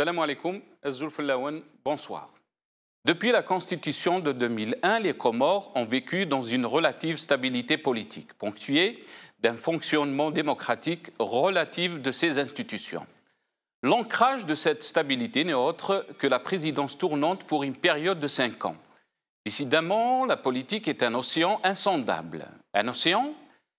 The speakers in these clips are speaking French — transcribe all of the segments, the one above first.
Salam alaikum, bonsoir. Depuis la Constitution de 2001, les Comores ont vécu dans une relative stabilité politique, ponctuée d'un fonctionnement démocratique relatif de ses institutions. L'ancrage de cette stabilité n'est autre que la présidence tournante pour une période de 5 ans. Décidément, la politique est un océan insondable. Un océan,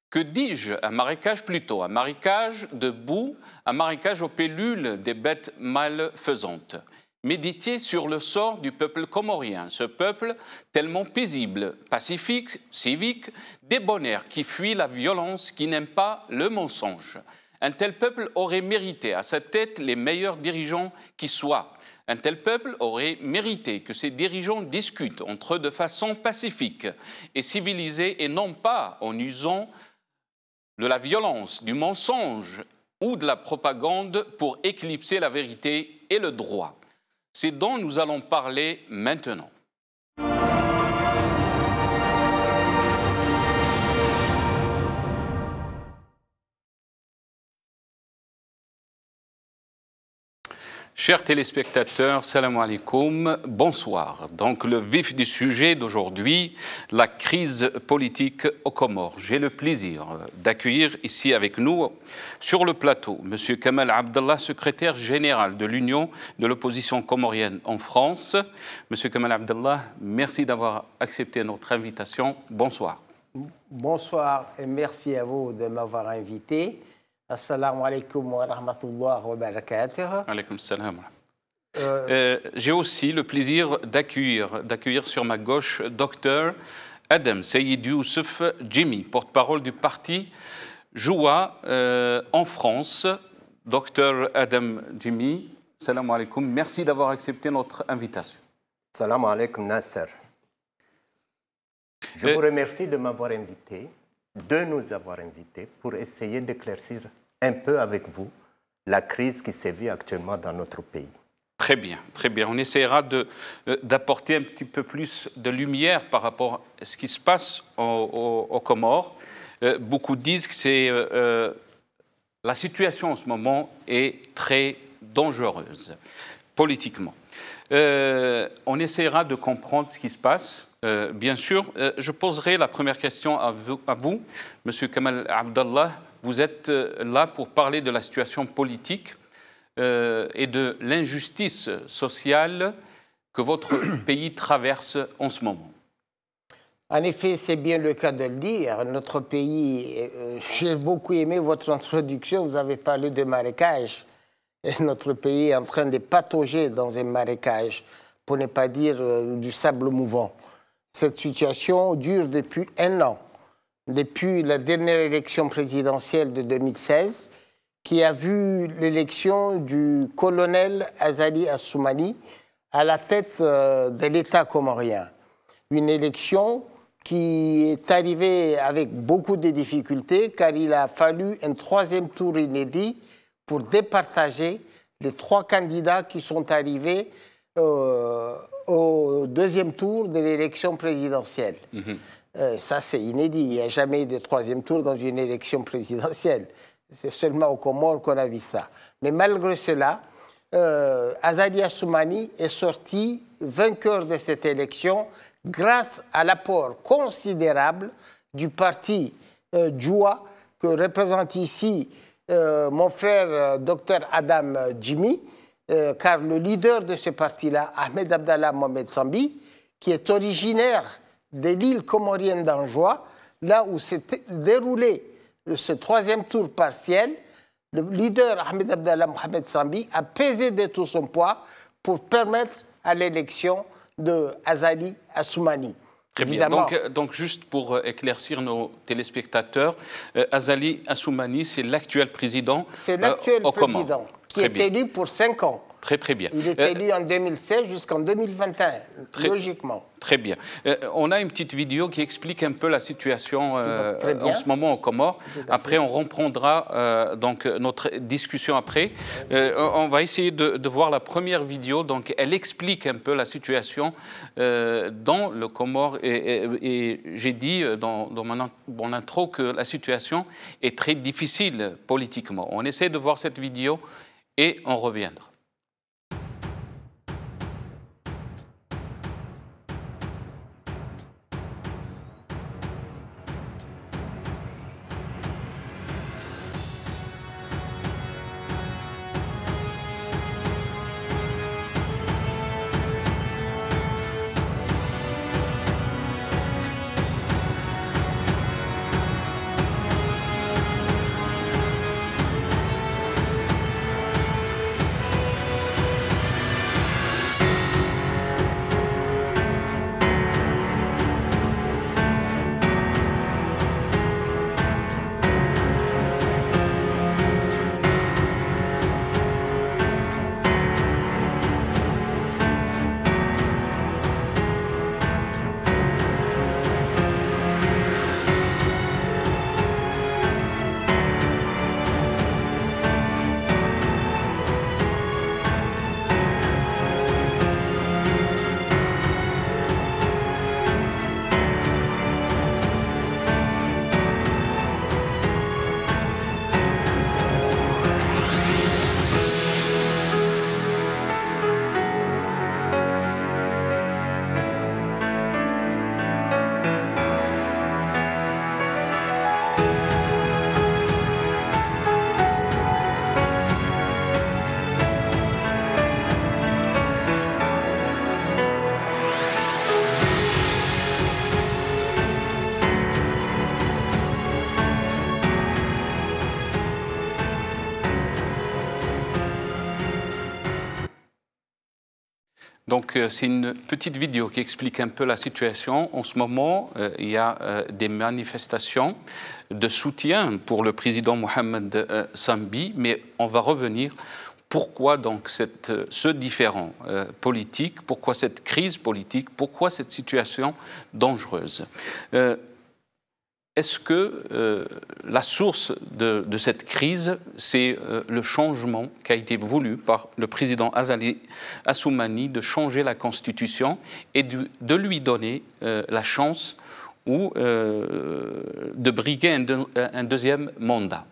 que dis-je, un marécage plutôt, un marécage de boue, un marécage aux pellules des bêtes malfaisantes. Méditez sur le sort du peuple comorien, ce peuple tellement paisible, pacifique, civique, débonnaire, qui fuit la violence, qui n'aime pas le mensonge. Un tel peuple aurait mérité à sa tête les meilleurs dirigeants qui soient. Un tel peuple aurait mérité que ses dirigeants discutent entre eux de façon pacifique et civilisée et non pas en usant de la violence, du mensonge ou de la propagande pour éclipser la vérité et le droit. C'est dont nous allons parler maintenant. Chers téléspectateurs, salam alaikum, bonsoir. Donc le vif du sujet d'aujourd'hui, la crise politique aux Comores. J'ai le plaisir d'accueillir ici avec nous, sur le plateau, M. Kamal Abdallah, secrétaire général de l'Union de l'opposition comorienne en France. M. Kamal Abdallah, merci d'avoir accepté notre invitation. Bonsoir. Bonsoir et merci à vous de m'avoir invité. Assalamu alaikum wa rahmatullah wa barakatuh. Alaykoum salam. J'ai aussi le plaisir d'accueillir sur ma gauche Dr Adam Seyid Youssef Jimi, porte-parole du parti Joua en France. Dr Adam Jimi, salam alaikum. Merci d'avoir accepté notre invitation. Salam alaikum Nasser. Je vous remercie de m'avoir invité, de nous avoir invités pour essayer d'éclaircir un peu avec vous la crise qui sévit actuellement dans notre pays. Très bien, très bien. On essaiera d'apporter un petit peu plus de lumière par rapport à ce qui se passe aux Comores. Beaucoup disent que la situation en ce moment est très dangereuse, politiquement. On essaiera de comprendre ce qui se passe. Bien sûr, je poserai la première question à vous, M. Kamal Abdallah. Vous êtes là pour parler de la situation politique et de l'injustice sociale que votre pays traverse en ce moment. En effet, c'est bien le cas de le dire. Notre pays, j'ai beaucoup aimé votre introduction, vous avez parlé de marécage. Et notre pays est en train de patauger dans un marécage, pour ne pas dire du sable mouvant. Cette situation dure depuis 1 an, depuis la dernière élection présidentielle de 2016, qui a vu l'élection du colonel Azali Assoumani à la tête de l'État comorien. Une élection qui est arrivée avec beaucoup de difficultés, car il a fallu un 3e tour inédit pour départager les 3 candidats qui sont arrivés au 2e tour de l'élection présidentielle. Ça, c'est inédit. Il n'y a jamais de 3e tour dans une élection présidentielle. C'est seulement aux Comores qu'on a vu ça. Mais malgré cela, Azali Assoumani est sorti vainqueur de cette élection grâce à l'apport considérable du parti Joua, que représente ici mon frère Dr Adam Jimi, car le leader de ce parti-là, Ahmed Abdallah Mohamed Sambi, qui est originaire de l'île comorienne d'Anjoua, là où s'est déroulé ce 3e tour partiel, le leader Ahmed Abdallah Mohamed Sambi a pesé de tout son poids pour permettre à l'élection de Azali Assoumani. Très bien. Donc, juste pour éclaircir nos téléspectateurs, Azali Assoumani, c'est l'actuel président. C'est l'actuel président qui est élu pour 5 ans. Très, très bien. Il est élu en 2016 jusqu'en 2021, logiquement. Très bien. On a une petite vidéo qui explique un peu la situation en ce moment aux Comores. Après, on reprendra donc notre discussion après. On va essayer de voir la première vidéo. Donc, elle explique un peu la situation dans le Comores. Et j'ai dit dans mon intro que la situation est très difficile politiquement. On essaie de voir cette vidéo et on reviendra. Donc, c'est une petite vidéo qui explique un peu la situation. En ce moment, il y a des manifestations de soutien pour le président Mohamed Sambi, mais on va revenir. Pourquoi donc ce différend politique, pourquoi cette crise politique, pourquoi cette situation dangereuse? Est-ce que la source de cette crise, c'est le changement qui a été voulu par le président Azali Assoumani de changer la Constitution et de lui donner la chance ou de briguer un deuxième mandat?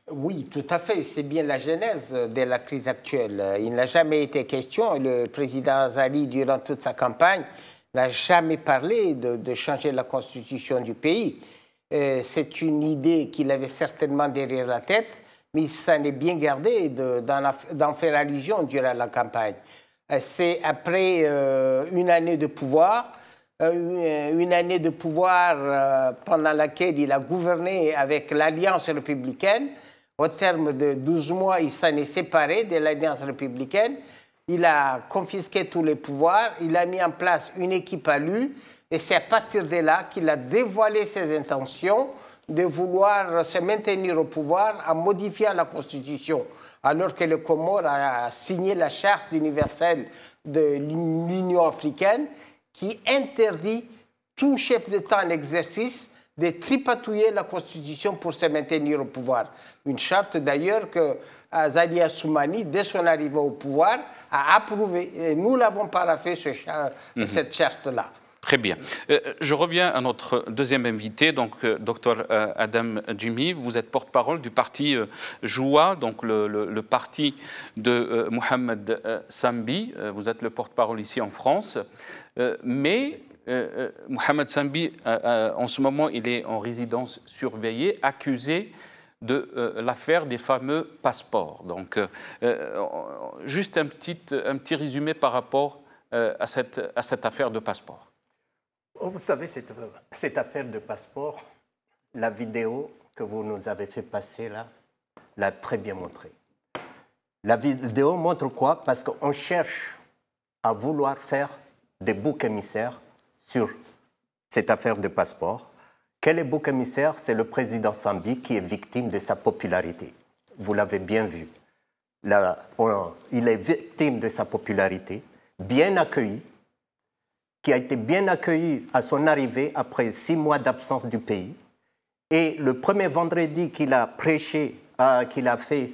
Oui, tout à fait. C'est bien la genèse de la crise actuelle. Il n'a jamais été question, le président Azali, durant toute sa campagne, n'a jamais parlé de changer la Constitution du pays. C'est une idée qu'il avait certainement derrière la tête, mais il s'en est bien gardé d'en faire allusion durant la campagne. C'est après une année de pouvoir, pendant laquelle il a gouverné avec l'Alliance républicaine. Au terme de 12 mois, il s'en est séparé de l'Alliance républicaine. Il a confisqué tous les pouvoirs, il a mis en place une équipe à lui. Et c'est à partir de là qu'il a dévoilé ses intentions de vouloir se maintenir au pouvoir en modifiant la Constitution, alors que le Comore a signé la Charte universelle de l'Union africaine qui interdit tout chef d'État en exercice de tripatouiller la Constitution pour se maintenir au pouvoir. Une charte d'ailleurs que Azali Assoumani, dès son arrivée au pouvoir, a approuvée. Et nous l'avons paraphé, cette charte-là. Très bien. Je reviens à notre deuxième invité, donc Dr Adam Jimi. Vous êtes porte-parole du parti Joua, donc le parti de Mohamed Sambi. Vous êtes le porte-parole ici en France. Mais Mohamed Sambi, en ce moment, il est en résidence surveillée, accusé de l'affaire des fameux passeports. Donc, juste un petit résumé par rapport à cette affaire de passeport. Vous savez, cette affaire de passeport, la vidéo que vous nous avez fait passer là, l'a très bien montré. La vidéo montre quoi? Parce qu'on cherche à vouloir faire des boucs émissaires sur cette affaire de passeport. Quel est le bouc émissaire? C'est le président Sambi qui est victime de sa popularité. Vous l'avez bien vu. Là, il est victime de sa popularité, bien accueilli, qui a été bien accueilli à son arrivée après 6 mois d'absence du pays. Et le premier vendredi qu'il a prêché, qu'il a fait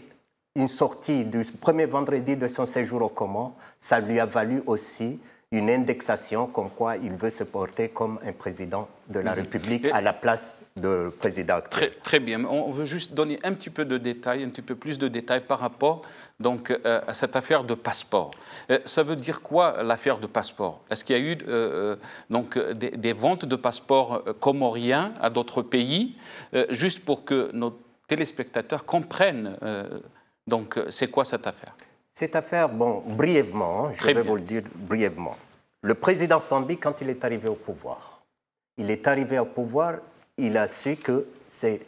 une sortie du premier vendredi de son séjour au Comores, ça lui a valu aussi une indexation comme quoi il veut se porter comme un président de la République à la place du président actuel. Très bien. On veut juste donner un petit peu de détails, un petit peu plus de détails par rapport donc, à cette affaire de passeport. Ça veut dire quoi l'affaire de passeport? Est-ce qu'il y a eu donc, des ventes de passeports comoriens à d'autres pays? Juste pour que nos téléspectateurs comprennent donc c'est quoi cette affaire? Cette affaire, bon, brièvement, je vais vous le dire brièvement. Le président Sambi, quand il est arrivé au pouvoir, il a su que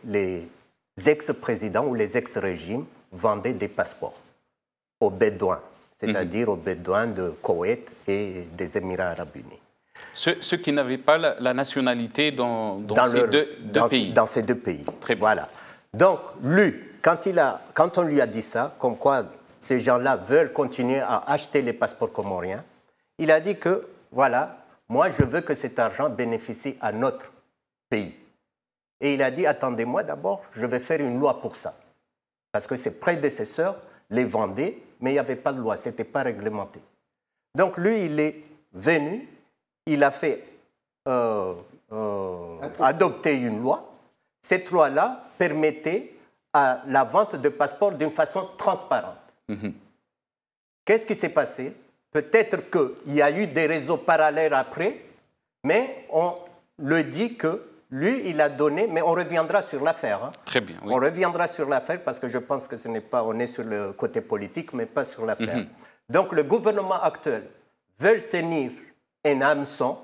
les ex-présidents ou les ex-régimes vendaient des passeports aux Bédouins, c'est-à-dire aux Bédouins de Koweït et des Émirats arabes unis. Ceux qui n'avaient pas la nationalité dans ces deux pays. Dans ces deux pays. Très bien. Voilà. Donc, lui, quand on lui a dit ça, comme quoi ces gens-là veulent continuer à acheter les passeports comoriens, il a dit que, voilà, moi, je veux que cet argent bénéficie à notre pays. Et il a dit, attendez-moi d'abord, je vais faire une loi pour ça. Parce que ses prédécesseurs les vendaient, mais il n'y avait pas de loi, ce n'était pas réglementé. Donc, lui, il est venu, il a fait adopter une loi. Cette loi-là permettait à la vente de passeports d'une façon transparente. Qu'est-ce qui s'est passé? Peut-être qu'il y a eu des réseaux parallèles après, mais on le dit que lui, il a donné, mais on reviendra sur l'affaire. Hein. Très bien. Oui. On reviendra sur l'affaire parce que je pense que ce n'est pas, on est sur le côté politique, mais pas sur l'affaire. Donc le gouvernement actuel veut tenir un hameçon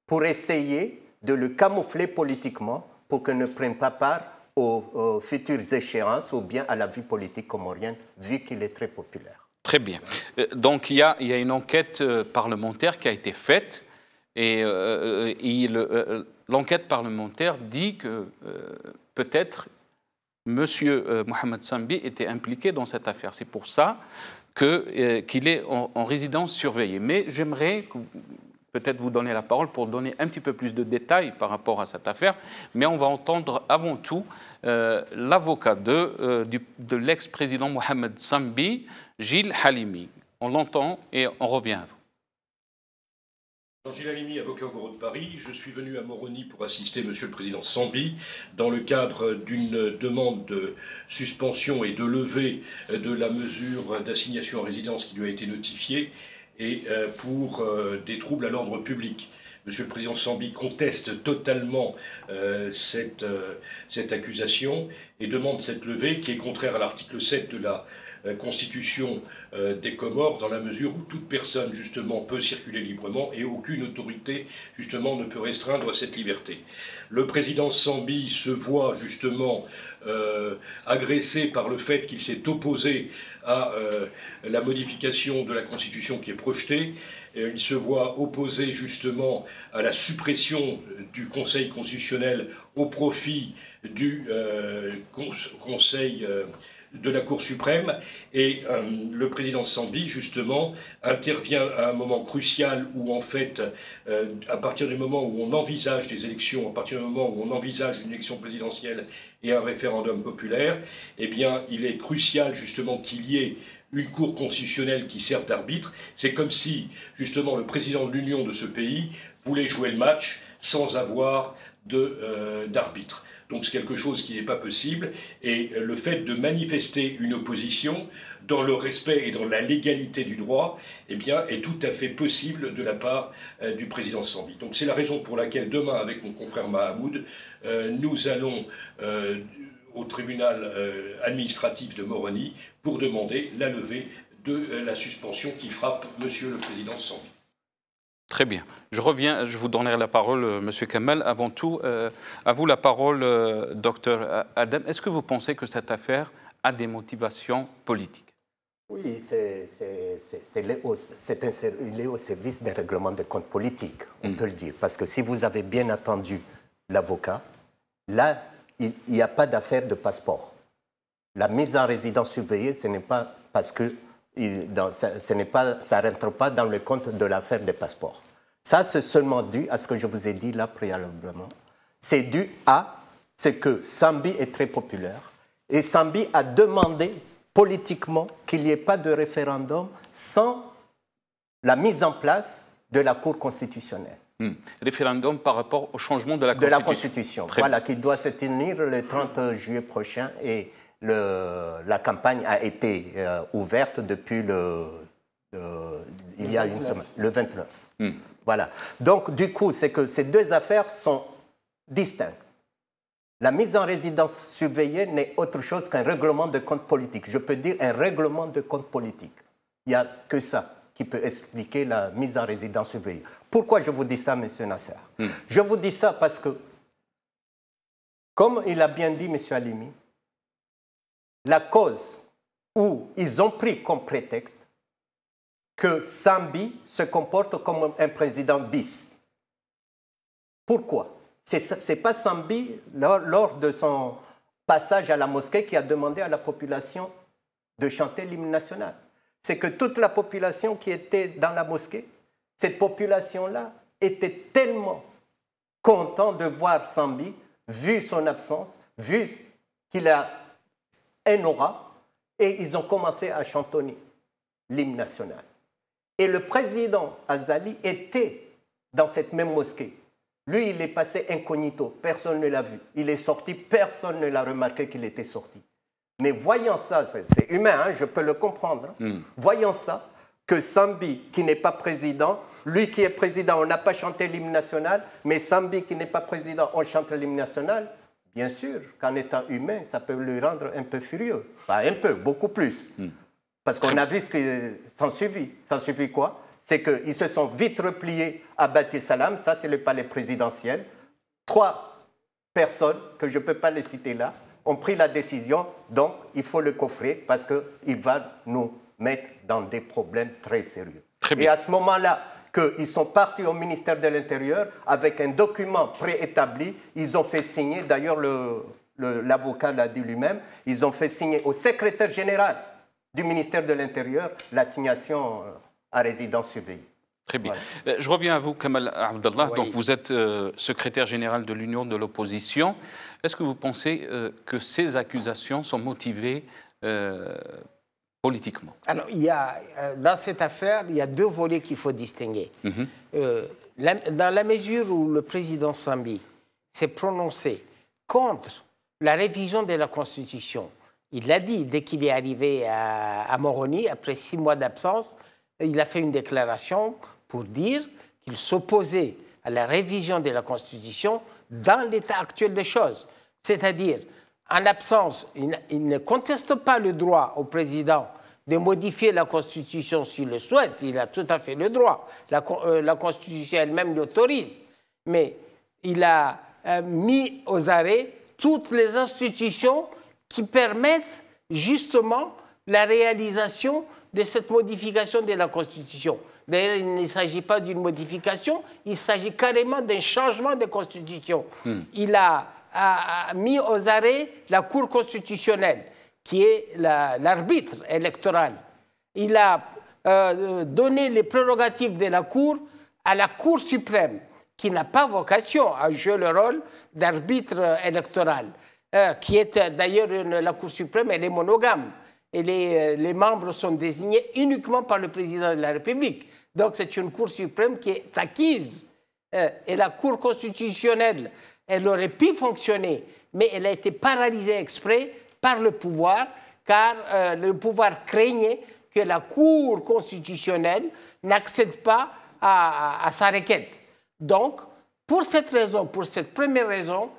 pour essayer de le camoufler politiquement pour qu'il ne prenne pas part aux futures échéances ou bien à la vie politique comorienne, vu qu'il est très populaire. Très bien. Donc il y a une enquête parlementaire qui a été faite et l'enquête parlementaire dit que peut-être M. Mohamed Sambi était impliqué dans cette affaire. C'est pour ça qu'il est en résidence surveillée. Mais j'aimerais peut-être vous donner la parole pour donner un petit peu plus de détails par rapport à cette affaire. Mais on va entendre avant tout l'avocat de l'ex-président Mohamed Sambi, Gilles Halimi. On l'entend et on revient à vous. Gilles Halimi, avocat au barreau de Paris. Je suis venu à Moroni pour assister Monsieur le Président Sambi dans le cadre d'une demande de suspension et de levée de la mesure d'assignation en résidence qui lui a été notifiée et pour des troubles à l'ordre public. Monsieur le Président Sambi conteste totalement cette accusation et demande cette levée qui est contraire à l'article 7 de la Constitution des Comores, dans la mesure où toute personne justement peut circuler librement et aucune autorité justement ne peut restreindre cette liberté. Le président Sambi se voit justement agressé par le fait qu'il s'est opposé à la modification de la Constitution qui est projetée. Il se voit opposé justement à la suppression du Conseil constitutionnel au profit du Conseil de la Cour suprême, et le président Sambi, justement, intervient à un moment crucial où, en fait, à partir du moment où on envisage des élections, à partir du moment où on envisage une élection présidentielle et un référendum populaire, eh bien, il est crucial, justement, qu'il y ait une Cour constitutionnelle qui serve d'arbitre. C'est comme si, justement, le président de l'Union de ce pays voulait jouer le match sans avoir d'arbitre. Donc c'est quelque chose qui n'est pas possible, et le fait de manifester une opposition dans le respect et dans la légalité du droit, eh bien, est tout à fait possible de la part du président Sambi. Donc c'est la raison pour laquelle demain, avec mon confrère Mahamoud, nous allons au tribunal administratif de Moroni pour demander la levée de la suspension qui frappe Monsieur le Président Sambi. Très bien. Je reviens, je vous donnerai la parole, Monsieur Kamel. Avant tout, à vous la parole, docteur Adam. Est-ce que vous pensez que cette affaire a des motivations politiques? Oui, il est au service des règlements de compte politiques, on peut le dire. Parce que si vous avez bien entendu l'avocat, là, il n'y a pas d'affaire de passeport. La mise en résidence surveillée, ce n'est pas parce que ça ne rentre pas dans le compte de l'affaire des passeports. Ça, c'est seulement dû à ce que je vous ai dit là préalablement. C'est dû à ce que Sambi est très populaire. Et Sambi a demandé politiquement qu'il n'y ait pas de référendum sans la mise en place de la Cour constitutionnelle. Référendum par rapport au changement de la Constitution. De la Constitution, voilà, qui doit se tenir le 30 juillet prochain. Et la campagne a été ouverte depuis il y a une semaine, le 29. Voilà. Donc, du coup, c'est que ces deux affaires sont distinctes. La mise en résidence surveillée n'est autre chose qu'un règlement de compte politique. Je peux dire un règlement de compte politique. Il n'y a que ça qui peut expliquer la mise en résidence surveillée. Pourquoi je vous dis ça, M. Nasser? Je vous dis ça parce que, comme il a bien dit, M. Halimi, la cause où ils ont pris comme prétexte que Sambi se comporte comme un président bis. Pourquoi? Ce n'est pas Sambi, lors de son passage à la mosquée, qui a demandé à la population de chanter l'hymne national. C'est que toute la population qui était dans la mosquée, cette population-là était tellement contente de voir Sambi, vu son absence, vu qu'il a un aura, et ils ont commencé à chantonner l'hymne national. Et le président Azali était dans cette même mosquée. Lui, il est passé incognito, personne ne l'a vu. Il est sorti, personne ne l'a remarqué qu'il était sorti. Mais voyant ça, c'est humain, hein, je peux le comprendre. Voyant ça, que Sambi, qui n'est pas président, lui qui est président, on n'a pas chanté l'hymne national, mais Sambi qui n'est pas président, on chante l'hymne national. Bien sûr, qu'en étant humain, ça peut le rendre un peu furieux. Pas un peu, beaucoup plus. Parce qu'on a vu ce qui s'en suivit. S'en suivit quoi? C'est qu'ils se sont vite repliés à Bati Salam, ça c'est le palais présidentiel. 3 personnes, que je ne peux pas les citer là, ont pris la décision, donc il faut le coffrer parce qu'il va nous mettre dans des problèmes très sérieux. Très Et bien. à ce moment-là, qu'ils sont partis au ministère de l'Intérieur avec un document préétabli, ils ont fait signer, d'ailleurs l'avocat l'a dit lui-même, ils ont fait signer au secrétaire général du ministère de l'Intérieur l'assignation à résidence surveillée. Très bien. Voilà. Je reviens à vous, Kamal Abdallah. Oui. Donc, vous êtes secrétaire général de l'Union de l'opposition. Est-ce que vous pensez que ces accusations sont motivées politiquement? Alors, dans cette affaire, il y a deux volets qu'il faut distinguer. Dans la mesure où le président Sambi s'est prononcé contre la révision de la Constitution, il l'a dit dès qu'il est arrivé à Moroni, après 6 mois d'absence, il a fait une déclaration pour dire qu'il s'opposait à la révision de la Constitution dans l'état actuel des choses. C'est-à-dire, en absence, il ne conteste pas le droit au président de modifier la Constitution s'il le souhaite. Il a tout à fait le droit. La Constitution elle-même l'autorise. Mais il a mis aux arrêts toutes les institutions qui permettent justement la réalisation de cette modification de la Constitution. D'ailleurs, il ne s'agit pas d'une modification, il s'agit carrément d'un changement de Constitution. Il a mis aux arrêts la Cour constitutionnelle, qui est l'arbitre électoral. Il a donné les prérogatives de la Cour à la Cour suprême, qui n'a pas vocation à jouer le rôle d'arbitre électoral, qui est d'ailleurs la Cour suprême, elle est monogame. Et les membres sont désignés uniquement par le président de la République. Donc c'est une Cour suprême qui est acquise. Et la Cour constitutionnelle, elle aurait pu fonctionner, mais elle a été paralysée exprès par le pouvoir, car le pouvoir craignait que la Cour constitutionnelle n'accède pas à sa requête. Donc, pour cette raison, pour cette première raison,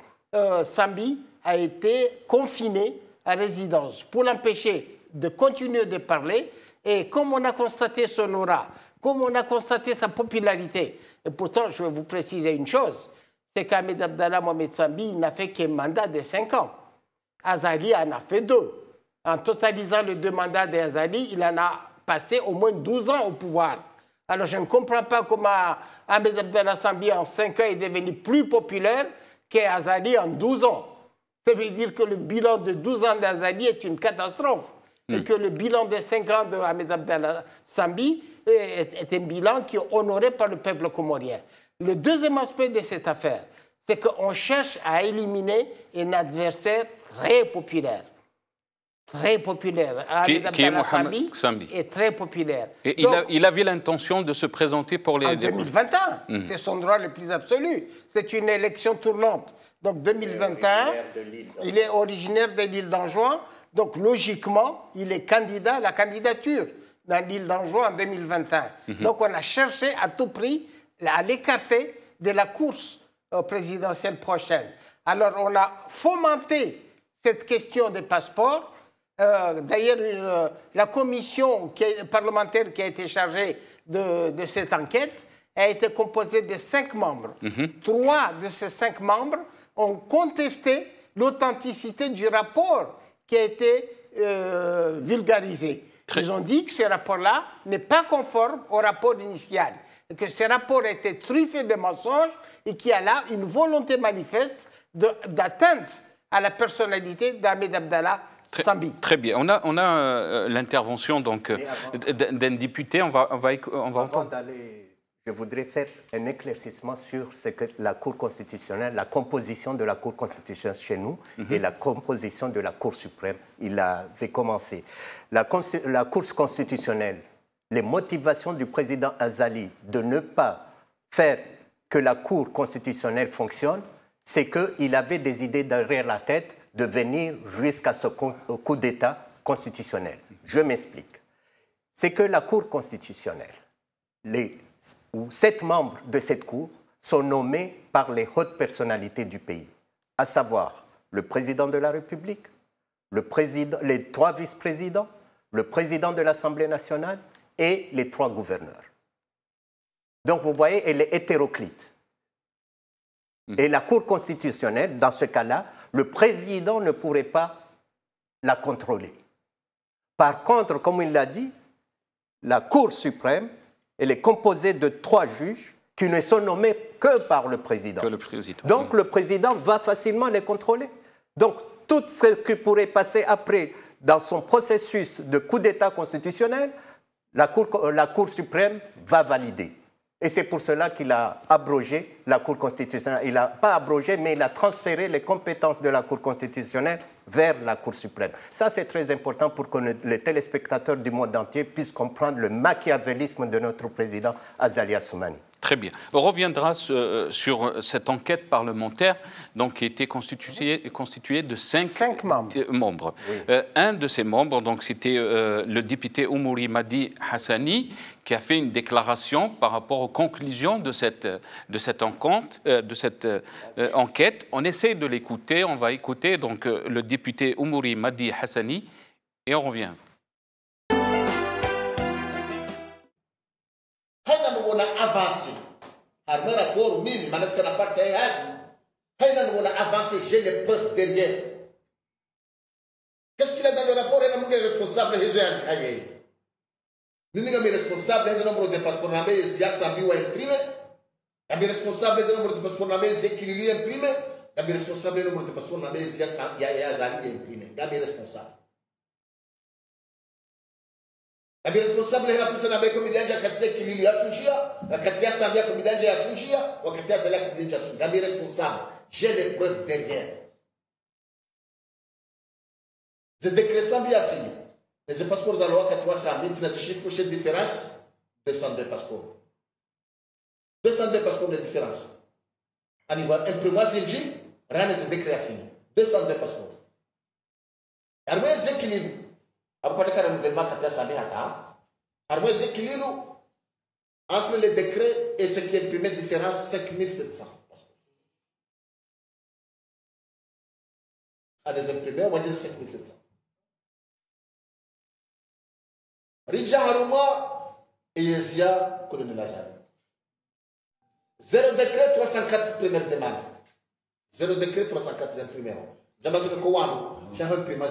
Sambi a été confiné à résidence pour l'empêcher de continuer de parler. Et comme on a constaté son aura, comme on a constaté sa popularité, et pourtant, je vais vous préciser une chose, c'est qu'Ahmed Abdallah Mohamed Sambi n'a fait qu'un mandat de 5 ans. Azali en a fait 2. En totalisant les 2 mandats d'Azali, il en a passé au moins 12 ans au pouvoir. Alors je ne comprends pas comment Ahmed Abdallah Sambi en 5 ans est devenu plus populaire qu'Azali en 12 ans. Ça veut dire que le bilan de 12 ans d'Azali est une catastrophe. Et que le bilan de 5 ans de Ahmed Abdallah Sambi est un bilan qui est honoré par le peuple comorien. Le deuxième aspect de cette affaire, c'est qu'on cherche à éliminer un adversaire très populaire. Très populaire. Ahmed Abdallah Sambi est très populaire. Et donc, il avait l'intention de se présenter pour les... En 2021, c'est son droit le plus absolu. C'est une élection tournante. Donc 2021, il est originaire de l'île d'Anjouan. Donc logiquement, il est candidat à la candidature dans l'île d'Anjouan en 2021. Donc on a cherché à tout prix à l'écarter de la course présidentielle prochaine. Alors on a fomenté cette question des passeports. D'ailleurs, la commission parlementaire qui a été chargée de cette enquête a été composée de 5 membres. 3 de ces 5 membres ont contesté l'authenticité du rapport qui a été vulgarisé. Ils ont dit que ce rapport-là n'est pas conforme au rapport initial, et que ce rapport a été truffé de mensonges et qu'il y a là une volonté manifeste d'atteinte à la personnalité d'Ahmed Abdallah Sambi. Très bien. On a l'intervention d'un député. On va Avant d'aller, je voudrais faire un éclaircissement sur ce que la Cour constitutionnelle, la composition de la Cour constitutionnelle chez nous et la composition de la Cour suprême. Il avait commencé. La Cour constitutionnelle, les motivations du président Azali de ne pas faire que la Cour constitutionnelle fonctionne, c'est qu'il avait des idées derrière la tête de venir jusqu'à ce coup d'État constitutionnel. Je m'explique. C'est que la Cour constitutionnelle, 7 membres de cette Cour sont nommés par les hautes personnalités du pays, à savoir le président de la République, les 3 vice-présidents, le président de l'Assemblée nationale et les 3 gouverneurs. Donc vous voyez, elle est hétéroclite. Et la Cour constitutionnelle, dans ce cas-là, le président ne pourrait pas la contrôler. Par contre, comme il l'a dit, la Cour suprême, elle est composée de 3 juges qui ne sont nommés que par le président. Donc le président va facilement les contrôler. Donc tout ce qui pourrait passer après dans son processus de coup d'État constitutionnel, la Cour suprême va valider. Et c'est pour cela qu'il a abrogé la Cour constitutionnelle. Il n'a pas abrogé, mais il a transféré les compétences de la Cour constitutionnelle vers la Cour suprême. Ça, c'est très important pour que les téléspectateurs du monde entier puissent comprendre le machiavélisme de notre président Azali Assoumani. Très bien. On reviendra sur cette enquête parlementaire donc, qui a été constituée de 5 membres. Oui. Un de ces membres, c'était le député Oumouri Madi Hassani, qui a fait une déclaration par rapport aux conclusions de cette enquête. On essaie de l'écouter. On va écouter donc, le député Oumouri Madi Hassani et on revient. Avancé. Armé rapport 1000, manette qu'on a parti à Yazi. On a avancé, j'ai les preuves derrière. Qu'est-ce qu'il a dans le rapport? Il y a un responsable, il y a un responsable, il y a un nombre de passeports, il y a un Sambi ou imprimé. Il y a un responsable, il y a un nombre de passeports, il y a un imprimé. Il y a un responsable, il y a un nombre de passeports, il y a un Zali imprimé. Il y a un responsable. Abi responsable hena pesa na beko midanja katia kilili ya chunjia, katia sambia ko midanja ya chunjia, ou katia zala ko midanja chunjia. Abi responsable, j'ai les preuves derrière. Je décret sambia signé. Les passeports à loi 4 sambia, tu as des chiffres chez différence 202 passeports. 202 passeports de différence. Aniwa imprimé zinji, rien ne décret signé. 202 passeports. Armé zekilili. Après entre les décrets et ce qui est imprimé, différence 5700. À des imprimés, on va dire 5700. Rija Haruma et Yezia Colonel Azari. 0 décret, 304 premières demandes. 0 décret, 304 imprimés. Jamais je ne commande, j'ai un imprimé.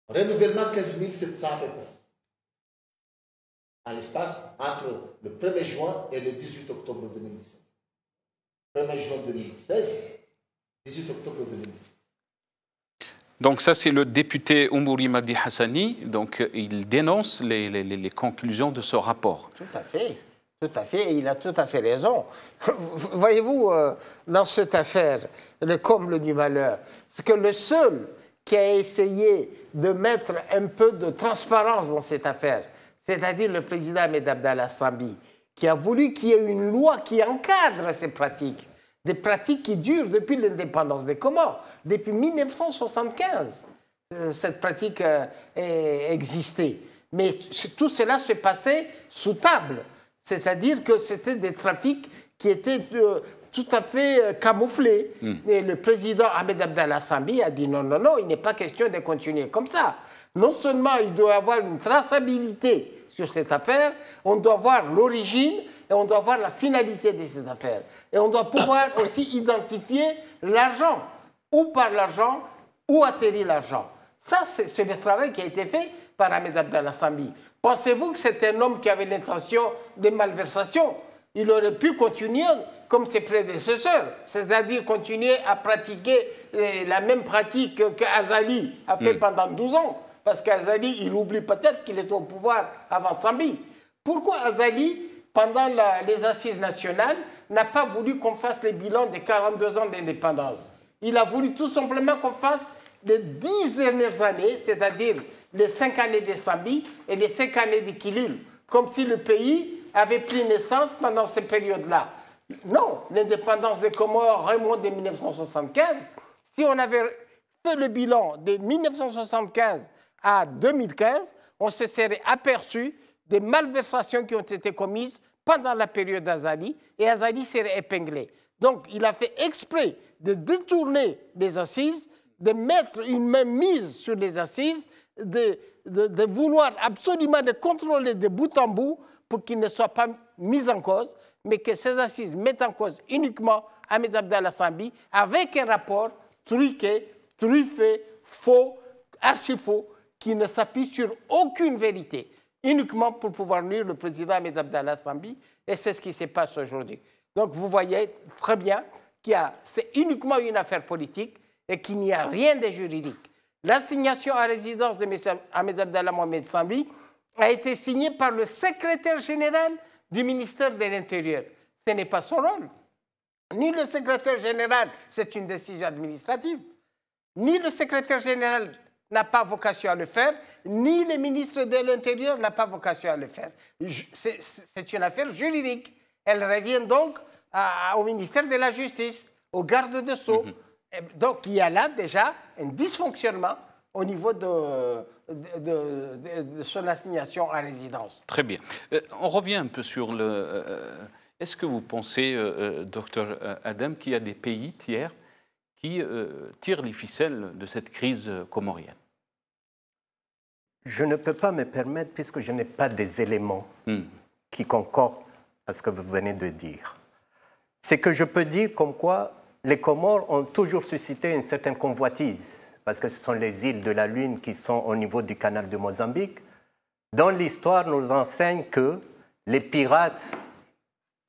Renouvellement 15 700 en l'espace entre le 1er juin et le 18 octobre 2017. 1er juin 2016, 18 octobre 2017. Donc ça, c'est le député Oumouri Madi Hassani. Donc il dénonce les conclusions de ce rapport. Tout à fait. Tout à fait, et il a tout à fait raison. Voyez-vous, dans cette affaire, le comble du malheur, c'est que le seul qui a essayé de mettre un peu de transparence dans cette affaire, c'est-à-dire le président Ahmed Abdallah Sambi, qui a voulu qu'il y ait une loi qui encadre ces pratiques, des pratiques qui durent depuis l'indépendance des Comores, depuis 1975. Cette pratique existait. Mais tout cela se passait sous table. C'est-à-dire que c'était des trafics qui étaient tout à fait camouflés. Et le président Ahmed Abdallah Sambi a dit non, non, non, il n'est pas question de continuer comme ça. Non seulement il doit y avoir une traçabilité sur cette affaire, on doit voir l'origine et on doit voir la finalité de cette affaire. Et on doit pouvoir aussi identifier l'argent, où part l'argent, où atterrit l'argent. Ça, c'est le travail qui a été fait par Ahmed Abdallah Sambi. Pensez-vous que c'est un homme qui avait l'intention de malversation? Il aurait pu continuer comme ses prédécesseurs, c'est-à-dire continuer à pratiquer la même pratique qu'Azali a fait pendant 12 ans. Parce qu'Azali, il oublie peut-être qu'il était au pouvoir avant Sambi. Pourquoi Azali, pendant les assises nationales, n'a pas voulu qu'on fasse les bilans des 42 ans d'indépendance? Il a voulu tout simplement qu'on fasse les 10 dernières années, c'est-à-dire les 5 années de Sambi et les 5 années de Kilil, comme si le pays avait pris naissance pendant ces périodes-là. Non, l'indépendance des Comores remonte de 1975. Si on avait fait le bilan de 1975 à 2015, on se serait aperçu des malversations qui ont été commises pendant la période d'Azali, et Azali serait épinglé. Donc, il a fait exprès de détourner les assises, de mettre une main mise sur les assises, de vouloir absolument les contrôler de bout en bout pour qu'ils ne soient pas mis en cause, mais que ces assises mettent en cause uniquement Ahmed Abdallah Sambi avec un rapport truqué, truffé, faux, archi-faux qui ne s'appuie sur aucune vérité, uniquement pour pouvoir nuire le président Ahmed Abdallah Sambi, et c'est ce qui se passe aujourd'hui. Donc vous voyez très bien que c'est uniquement une affaire politique et qu'il n'y a rien de juridique. L'assignation à résidence de M. Ahmed Abdallah Mohamed Sambi a été signée par le secrétaire général du ministère de l'Intérieur. Ce n'est pas son rôle. Ni le secrétaire général, c'est une décision administrative, ni le secrétaire général n'a pas vocation à le faire, ni le ministre de l'Intérieur n'a pas vocation à le faire. C'est une affaire juridique. Elle revient donc au ministère de la Justice, au garde de Sceaux. Donc il y a là déjà un dysfonctionnement au niveau de son assignation à résidence. Très bien. On revient un peu sur le... Est-ce que vous pensez, docteur Adem, qu'il y a des pays tiers qui tirent les ficelles de cette crise comorienne? Je ne peux pas me permettre, puisque je n'ai pas des éléments qui concordent à ce que vous venez de dire. C'est que je peux dire comme quoi les Comores ont toujours suscité une certaine convoitise, parce que ce sont les îles de la Lune qui sont au niveau du canal de Mozambique. Dans l'histoire, nous enseigne que les pirates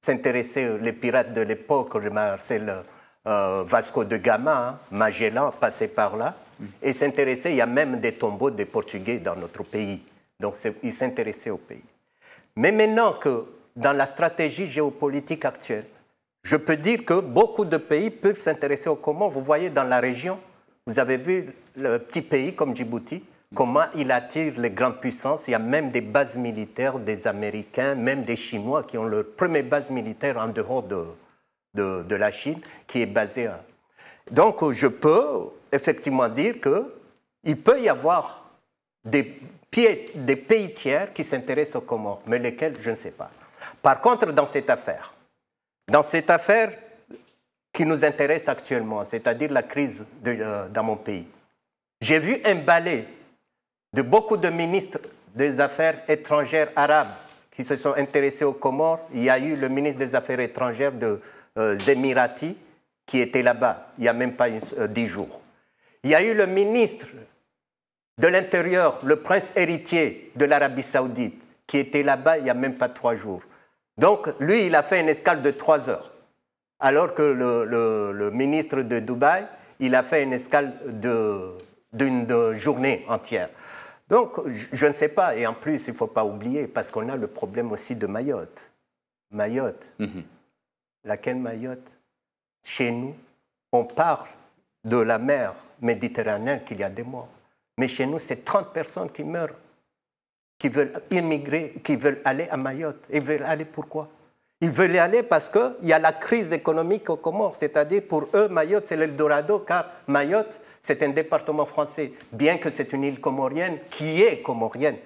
s'intéressaient, les pirates de l'époque, c'est le Vasco de Gama, Magellan, passé par là, et s'intéressaient, il y a même des tombeaux des Portugais dans notre pays. Donc ils s'intéressaient au pays. Mais maintenant que dans la stratégie géopolitique actuelle, je peux dire que beaucoup de pays peuvent s'intéresser aux Comores. Vous voyez dans la région, vous avez vu le petit pays comme Djibouti, comment il attire les grandes puissances. Il y a même des bases militaires des Américains, même des Chinois qui ont leur première base militaire en dehors de la Chine, qui est basée à... Donc je peux effectivement dire qu'il peut y avoir des pays tiers qui s'intéressent aux Comores, mais lesquels, je ne sais pas. Par contre, dans cette affaire qui nous intéresse actuellement, c'est-à-dire la crise dans mon pays, j'ai vu un balai de beaucoup de ministres des Affaires étrangères arabes qui se sont intéressés aux Comores. Il y a eu le ministre des Affaires étrangères des Émiratis qui était là-bas il n'y a même pas 10 jours. Il y a eu le ministre de l'Intérieur, le prince héritier de l'Arabie Saoudite, qui était là-bas il n'y a même pas 3 jours. Donc, lui, il a fait une escale de 3 heures, alors que le ministre de Dubaï, il a fait une escale d'une journée entière. Donc, je ne sais pas. Et en plus, il ne faut pas oublier, parce qu'on a le problème aussi de Mayotte. Mayotte. Laquelle Mayotte? Chez nous, on parle de la mer Méditerranée qu'il y a des morts. Mais chez nous, c'est 30 personnes qui meurent, qui veulent immigrer, qui veulent aller à Mayotte. Ils veulent aller pourquoi? Ils veulent y aller parce qu'il y a la crise économique aux Comores. C'est-à-dire, pour eux, Mayotte, c'est l'Eldorado, car Mayotte, c'est un département français, bien que c'est une île comorienne qui est comorienne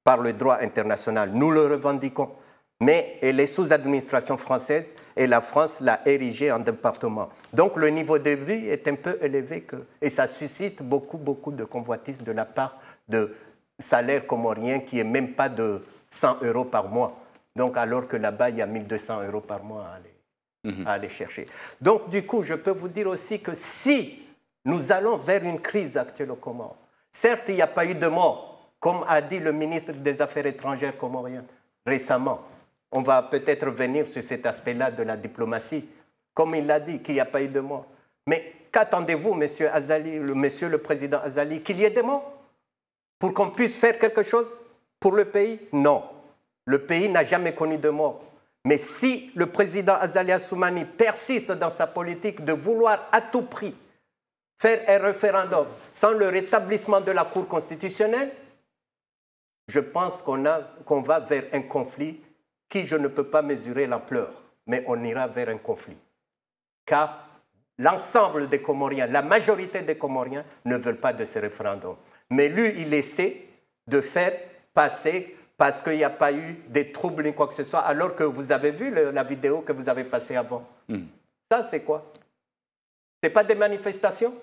par le droit international. Nous le revendiquons. Mais elle est sous administration française et la France l'a érigée en département. Donc le niveau de vie est un peu élevé et ça suscite beaucoup de convoitises de la part de salaires comoriens qui n'est même pas de 100 € par mois. Donc alors que là-bas, il y a 1200 € par mois à aller chercher. Donc du coup, je peux vous dire aussi que si nous allons vers une crise actuelle aux Comores, certes, il n'y a pas eu de mort, comme a dit le ministre des Affaires étrangères comorien récemment. On va peut-être revenir sur cet aspect-là de la diplomatie, comme il l'a dit, qu'il n'y a pas eu de mort. Mais qu'attendez-vous, monsieur Azali, monsieur le président Azali, qu'il y ait des morts pour qu'on puisse faire quelque chose pour le pays? Non. Le pays n'a jamais connu de mort. Mais si le président Azali Assoumani persiste dans sa politique de vouloir à tout prix faire un référendum sans le rétablissement de la Cour constitutionnelle, je pense qu'on va vers un conflit qui je ne peux pas mesurer l'ampleur, mais on ira vers un conflit. Car l'ensemble des Comoriens, la majorité des Comoriens ne veulent pas de ce référendum. Mais lui, il essaie de faire passer parce qu'il n'y a pas eu de troubles ni quoi que ce soit, alors que vous avez vu la vidéo que vous avez passée avant. Ça, c'est quoi? Ce n'est pas des manifestations?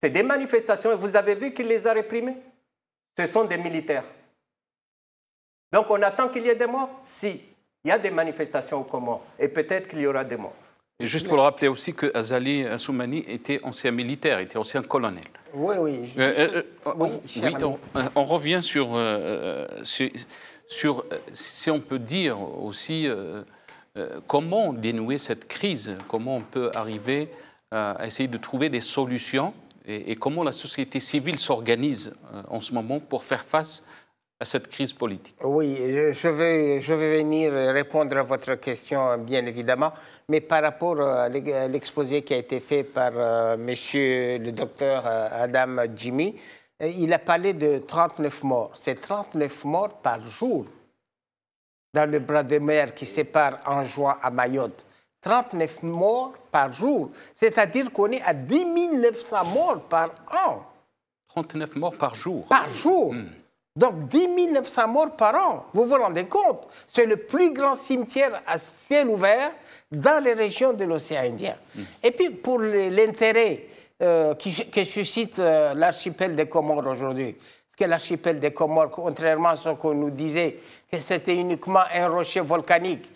C'est des manifestations et vous avez vu qu'il les a réprimées? Ce sont des militaires. Donc on attend qu'il y ait des morts? Si, il y a des manifestations aux Comores et peut-être qu'il y aura des morts. Et juste pour le rappeler aussi que Azali Assoumani était ancien militaire, était ancien colonel. Oui, oui. On revient sur, si on peut dire aussi, comment dénouer cette crise, comment on peut arriver à essayer de trouver des solutions et comment la société civile s'organise en ce moment pour faire face à cette crise politique. Oui, je vais venir répondre à votre question, bien évidemment, mais par rapport à l'exposé qui a été fait par monsieur le docteur Adam Jimmy, il a parlé de 39 morts. C'est 39 morts par jour dans le bras de mer qui sépare Anjouan à Mayotte. 39 morts par jour, c'est-à-dire qu'on est à 10 900 morts par an. 39 morts par jour. Par jour. Donc 10 900 morts par an, vous vous rendez compte? C'est le plus grand cimetière à ciel ouvert dans les régions de l'océan Indien. Et puis pour l'intérêt que suscite l'archipel des Comores aujourd'hui, parce que l'archipel des Comores, contrairement à ce qu'on nous disait, que c'était uniquement un rocher volcanique,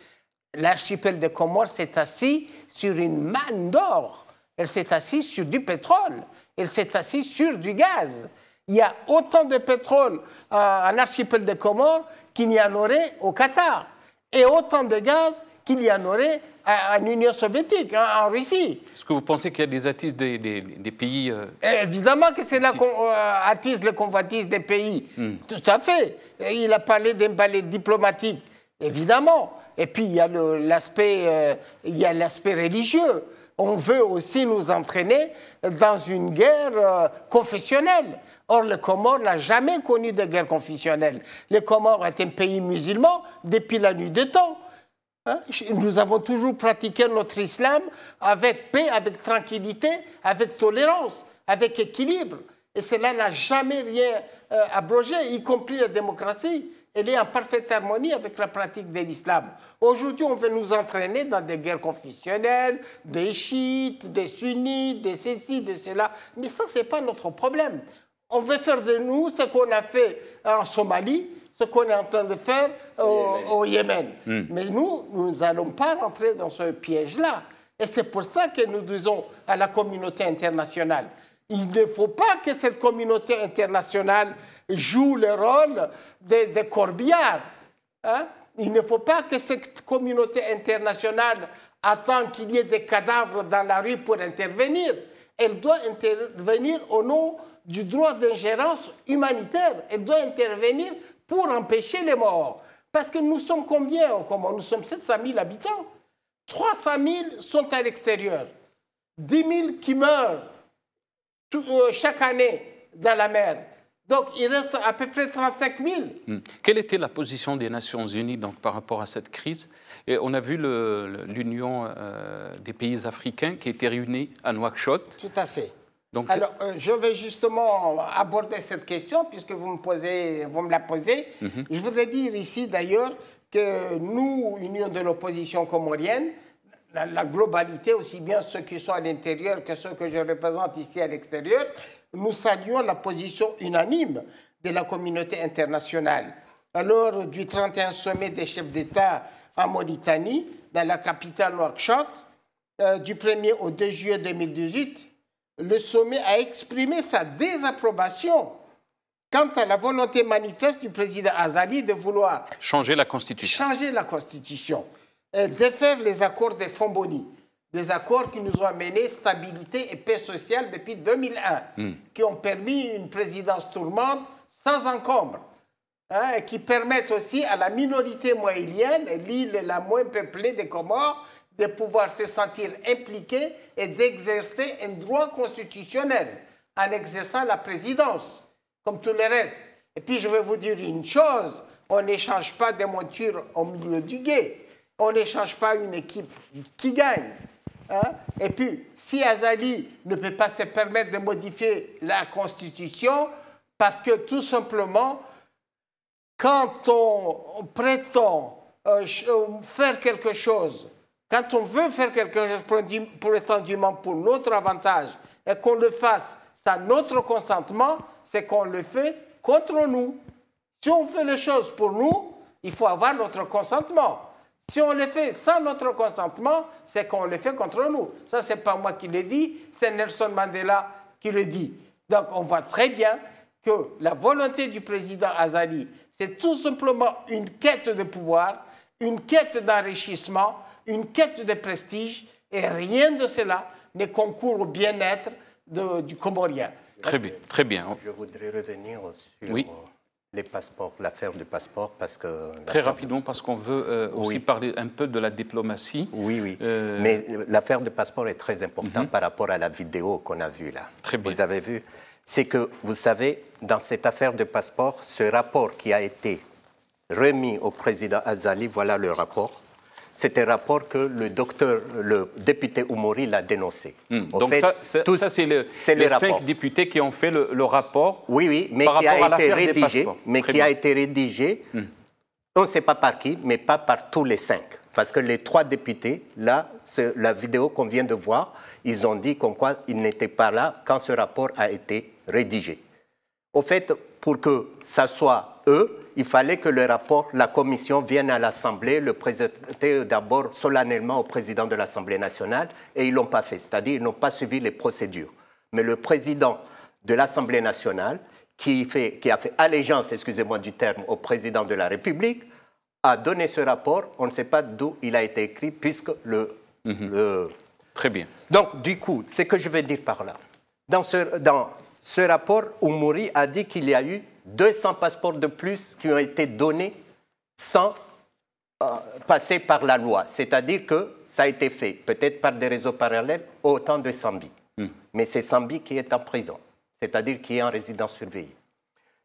l'archipel des Comores s'est assis sur une manne d'or, elle s'est assise sur du pétrole, elle s'est assise sur du gaz. Il y a autant de pétrole en archipel des Comores qu'il y en aurait au Qatar, et autant de gaz qu'il y en aurait en Union soviétique, en Russie. Est-ce que vous pensez qu'il y a des attises des pays Évidemment que c'est là qu'on attise les convoitises des pays. Tout à fait. Il a parlé d'un balai diplomatique, évidemment. Et puis il y a l'aspect religieux. On veut aussi nous entraîner dans une guerre confessionnelle. Or, le Comores n'a jamais connu de guerre confessionnelle. Le Comores est un pays musulman depuis la nuit des temps. Nous avons toujours pratiqué notre islam avec paix, avec tranquillité, avec tolérance, avec équilibre. Et cela n'a jamais rien abrogé, y compris la démocratie. Elle est en parfaite harmonie avec la pratique de l'islam. Aujourd'hui, on veut nous entraîner dans des guerres confessionnelles, des chiites, des sunnites, des ceci, de cela. Mais ça, ce n'est pas notre problème. On veut faire de nous ce qu'on a fait en Somalie, ce qu'on est en train de faire au Yémen. Mais nous n'allons pas rentrer dans ce piège-là. Et c'est pour ça que nous disons à la communauté internationale, il ne faut pas que cette communauté internationale joue le rôle des corbillards. Il ne faut pas que cette communauté internationale attende qu'il y ait des cadavres dans la rue pour intervenir. Elle doit intervenir au nom du droit d'ingérence humanitaire. Elle doit intervenir pour empêcher les morts. Parce que nous sommes combien? Nous sommes 700 000 habitants. 300 000 sont à l'extérieur. 10 000 qui meurent chaque année dans la mer. Donc, il reste à peu près 35 000. Quelle était la position des Nations Unies donc, par rapport à cette crise? Et on a vu l'Union des pays africains qui était réunie à Nouakchott. Tout à fait. Donc, alors, je vais justement aborder cette question, puisque vous me la posez. Je voudrais dire ici, d'ailleurs, que nous, Union de l'opposition comorienne, la globalité, aussi bien ceux qui sont à l'intérieur que ceux que je représente ici à l'extérieur, nous saluons la position unanime de la communauté internationale. Lors du 31 sommet des chefs d'État en Mauritanie, dans la capitale Nouakchott, du 1er au 2 juillet 2018, le sommet a exprimé sa désapprobation quant à la volonté manifeste du président Azali de vouloir changer la Constitution. Et défaire les accords de Fomboni, des accords qui nous ont amené stabilité et paix sociale depuis 2001, qui ont permis une présidence tourmente sans encombre, et qui permettent aussi à la minorité moëlienne, l'île la moins peuplée des Comores, de pouvoir se sentir impliquée et d'exercer un droit constitutionnel en exerçant la présidence, comme tout le reste. Et puis je vais vous dire une chose, on n'échange pas des montures au milieu du gué, on n'échange pas une équipe qui gagne. Et puis, si Azali ne peut pas se permettre de modifier la Constitution, parce que tout simplement, quand on prétend faire quelque chose, quand on veut faire quelque chose prétendument pour notre avantage et qu'on le fasse sans notre consentement, c'est qu'on le fait contre nous. Si on fait les choses pour nous, il faut avoir notre consentement. Si on le fait sans notre consentement, c'est qu'on le fait contre nous. Ça, ce n'est pas moi qui le dis, c'est Nelson Mandela qui le dit. Donc, on voit très bien que la volonté du président Azali, c'est tout simplement une quête de pouvoir, une quête d'enrichissement, une quête de prestige, et rien de cela ne concourt au bien-être du Comorien. Très bien, très bien. Je voudrais revenir sur oui. les passeports, l'affaire du passeport, parce que... Très rapidement, parce qu'on veut aussi parler un peu de la diplomatie. Oui, oui. Mais l'affaire du passeport est très importante par rapport à la vidéo qu'on a vue là. Très bien. Vous avez vu? C'est que, vous savez, dans cette affaire de passeport, ce rapport qui a été remis au président Azali, voilà le rapport. C'est un rapport que le député Oumouri l'a dénoncé. Donc fait, ça c'est les 5 députés qui ont fait le rapport. Oui, oui, mais qui a été rédigé. Mais qui a été rédigé, on ne sait pas par qui, mais pas par tous les 5. Parce que les 3 députés, là, la vidéo qu'on vient de voir, ils ont dit comme quoi ils n'étaient pas là quand ce rapport a été rédigé. Au fait, pour que ça soit eux, il fallait que le rapport, la commission vienne à l'Assemblée, le présenter d'abord solennellement au président de l'Assemblée nationale, et ils ne l'ont pas fait, c'est-à-dire ils n'ont pas suivi les procédures. Mais le président de l'Assemblée nationale, qui a fait allégeance, excusez-moi du terme, au président de la République, a donné ce rapport, on ne sait pas d'où il a été écrit, puisque Très bien. Donc, du coup, ce que je vais dire par là, dans ce rapport, Oumouri a dit qu'il y a eu 200 passeports de plus qui ont été donnés sans passer par la loi. C'est-à-dire que ça a été fait, peut-être par des réseaux parallèles, au temps de Sambi. Mais c'est Sambi qui est en prison, c'est-à-dire qui est en résidence surveillée.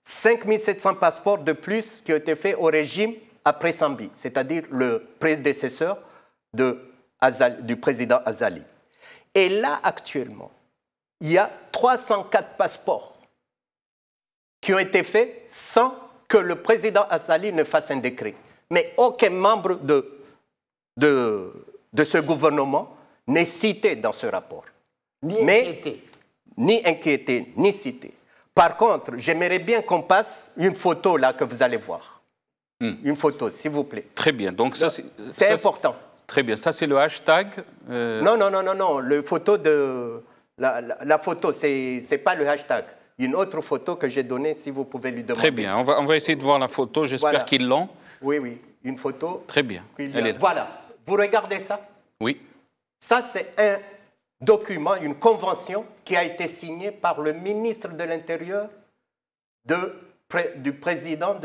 5700 passeports de plus qui ont été faits au régime après Sambi, c'est-à-dire le prédécesseur du président Azali. Et là, actuellement, il y a 304 passeports qui ont été faits sans que le président Azali ne fasse un décret. Mais aucun membre de ce gouvernement n'est cité dans ce rapport. Ni inquiété, ni cité. Par contre, j'aimerais bien qu'on passe une photo là que vous allez voir. Une photo, s'il vous plaît. Très bien. Donc ça, c'est important. Très bien. Ça, c'est le hashtag. Non. Le photo de la photo, c'est pas le hashtag. Une autre photo que j'ai donnée, si vous pouvez lui demander. Très bien. On va essayer de voir la photo. J'espère qu'ils l'ont. Oui. Une photo. Très bien. Voilà. Vous regardez ça? Oui. Ça, c'est un document, une convention qui a été signée par le ministre de l'Intérieur du président